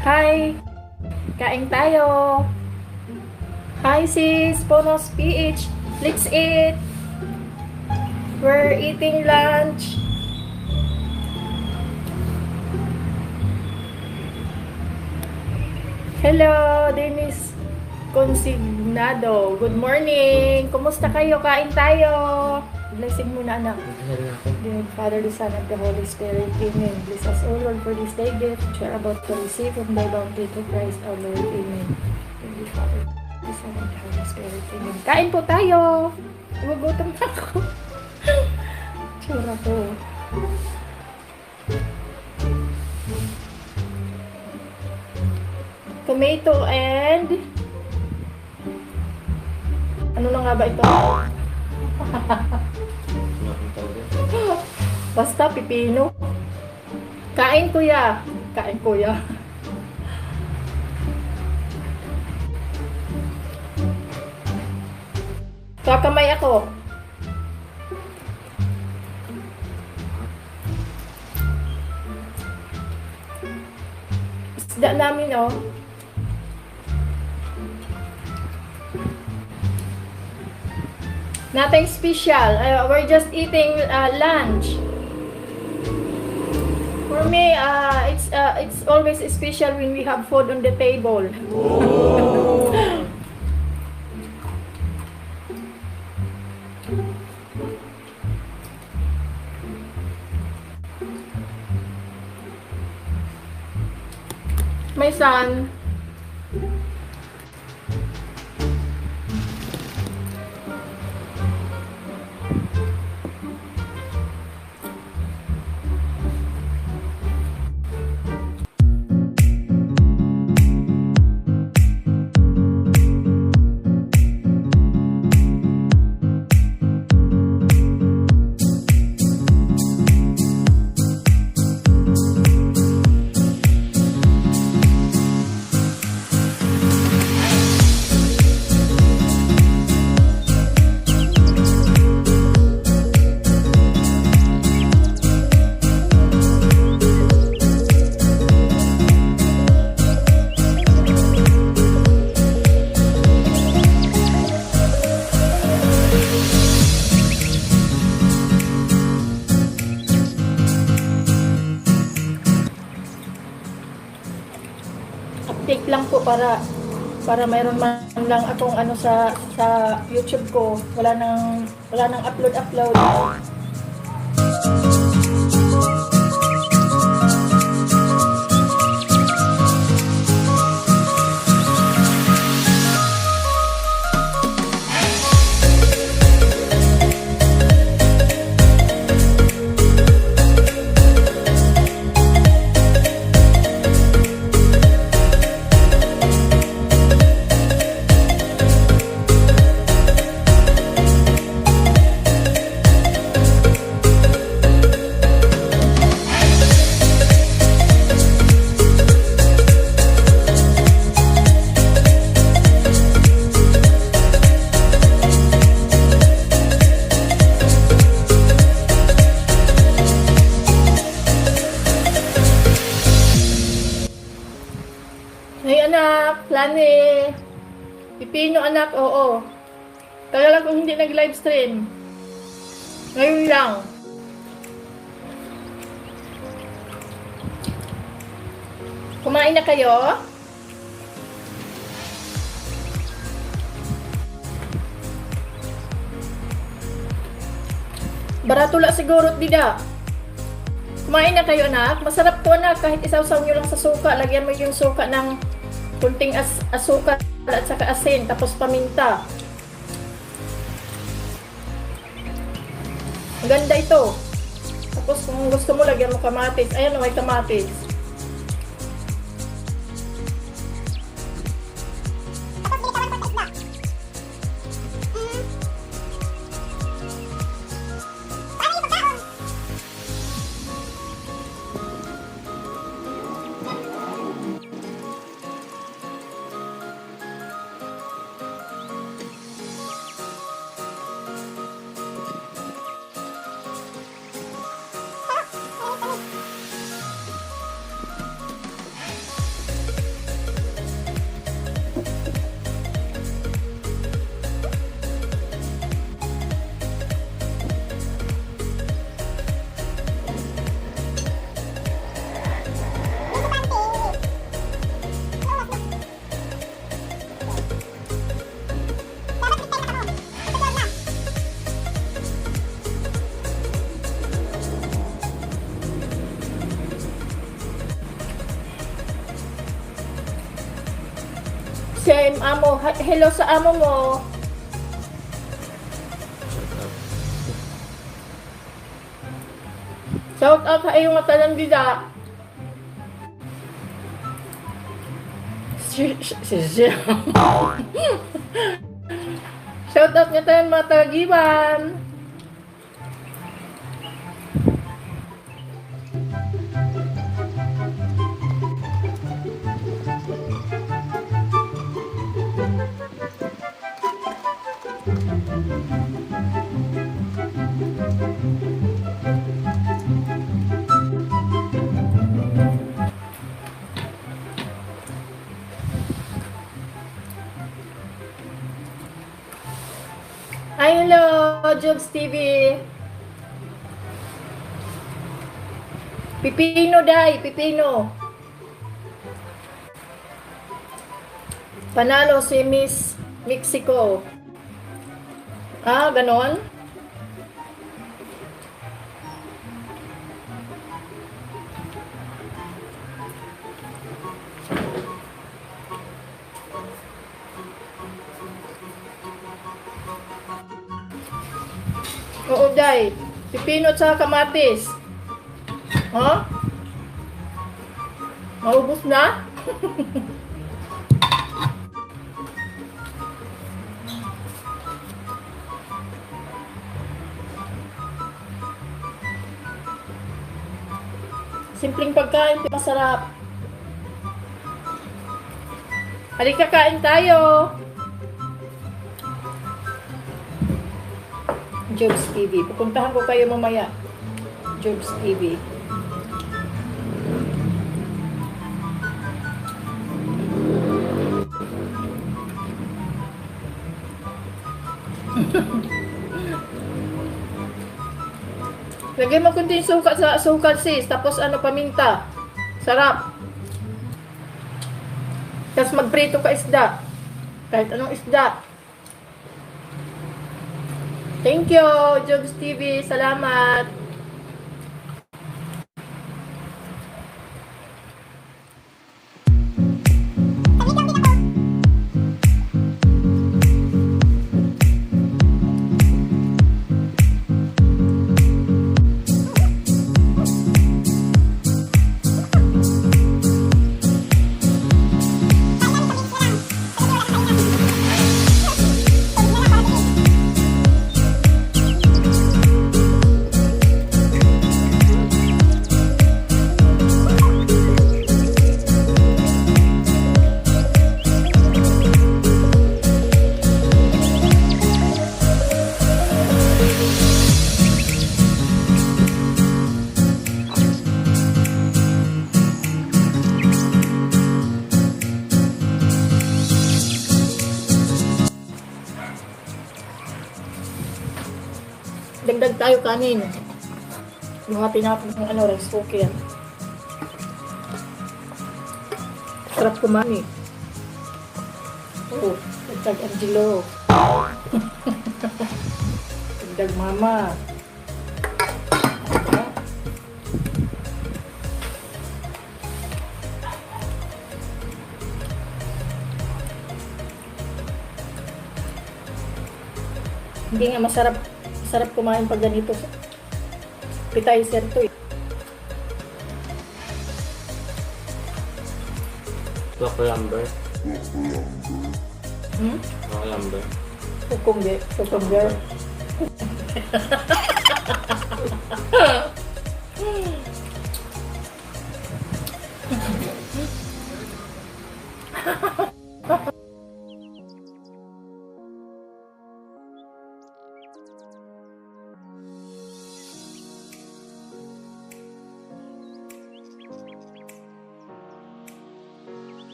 Hi! Kain tayo! Hi sis! Ponos PH! Let's eat! We're eating lunch! Hello! Dennis Consignado! Good morning! Kumusta kayo? Kain tayo! Blessing muna anak. The Father, the Son, and the Holy Spirit. Amen. Bless us, O Lord, for this day gift which we are about to receive from thy bounty through Christ our Lord. Amen. Thank you, Father, the Son, and the Holy Spirit. Amen. Kain po tayo! Nagugutom na ako. Tsura ko. Tomato and... ano na nga ba ito? Basta pipino. Kain kuya. Kain kuya. Kakamay ako. Isda namin oh. Nothing special. We're just eating lunch. For me, it's always special when we have food on the table. Oh. My son. Update lang po para mayroon man lang akong ano sa YouTube ko. Wala nang upload. Hey anak, Lani. Pipino anak, oo. Talaga kung hindi nag-livestream. Ngayon lang. Kumain na kayo? Barato lang siguro, dida. Kumain na kayo anak. Masarap to anak. Kahit isawsaw nyo lang sa suka. Lagyan mo yung suka ng kunting asukal at saka asin. Tapos paminta. Maganda ito. Tapos kung gusto mo lagyan mo kamatis. Ayan o, may kamatis. kay amo. Hello sa amo mo. Shout out sa iyong matalandida. Shout out nga tayo mga tagiban. Ay, hello, Jobs TV. Pipino, day, pipino. Panalo si Miss Mexico. Ah, ganon? Oo, day. Pipino at saka kamatis. Ha? Maubos na? Simpleng pagkain, masarap. Halika, kain tayo. Jobs TV. Pupuntahan ko kayo mamaya. Jobs TV. Lagay mo kunting suka sa sukal sis. Tapos ano, paminta. Sarap. Tapos magprito ka isda. Kahit anong isda. Thank you, Jobs TV. Salamat. Dagdag tayo kanin. Buhatin natin ng ano, rice cooker. Sarap kumani. Oh, dagdag Angelo. Dagdag mama. Hindi nga masarap kumain pag ganito. Appetizer to eh. Cucumber. Hmm? Cucumber. Cucumber.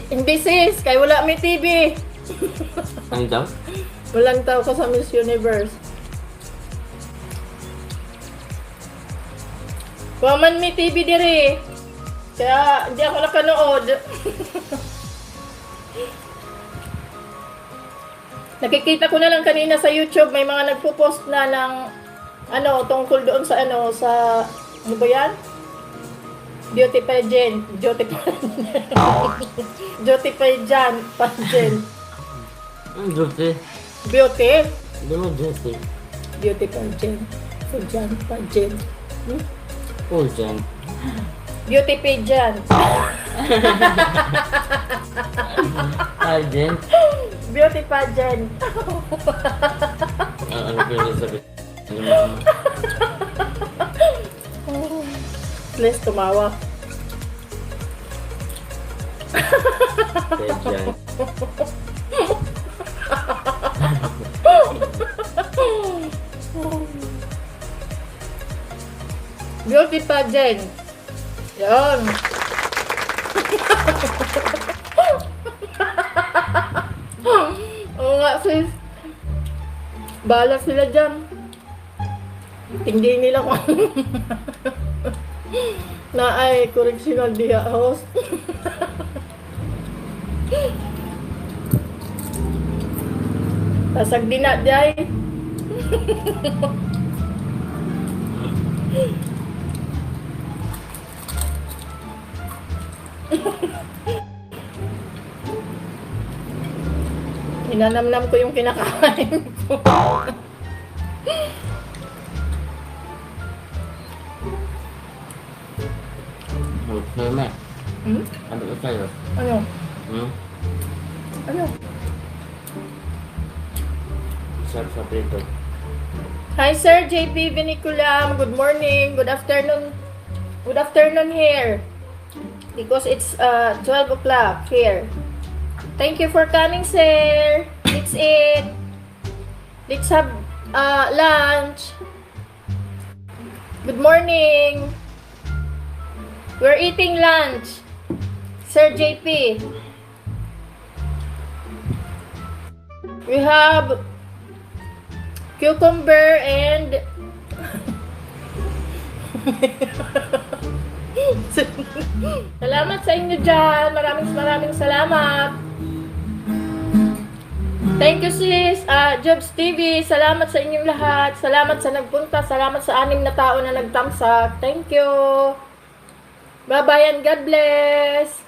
Hindi sis, kaya wala may TV. Ano daw? Walang tao ka sa Miss Universe. Waman may TV dire. Kaya hindi ako nakanood. Nakikita ko na lang kanina sa YouTube, may mga nagpo-post na ng tungkol doon sa ano ba yan? Beauty pageant. Beauty pageant. Duty. Beauty? Hindi mo duty. Beauty pageant. Pageant. Oh, dyan. Beauty pageant. Agent. Beauty pageant. Ano ko yung sabi? Ano mo? Please tumawa. Agent. Beauty pageant. Yan. Oo nga sis. Bahala sila dyan. Hindi nila kung na ay correctional diha host. Tasag din na day. Inanamnam ko yung kinakain ko. Okay, ma. Ano ko sa'yo? Ano? Hmm? Ano? Sarap sa prito. Hi Sir JP Viniculam. Good morning. Good afternoon. Good afternoon here. Because it's 12 o'clock here. Thank you for coming, sir. Let's eat. Let's have lunch. Good morning. We're eating lunch. Sir JP. We have cucumber and salamat sa inyo dyan. Maraming salamat. Thank you sis. Jobs TV, salamat sa inyong lahat. Salamat sa nagpunta. Salamat sa 6 na tao na nagtamsak. Thank you. Bye-bye and God bless.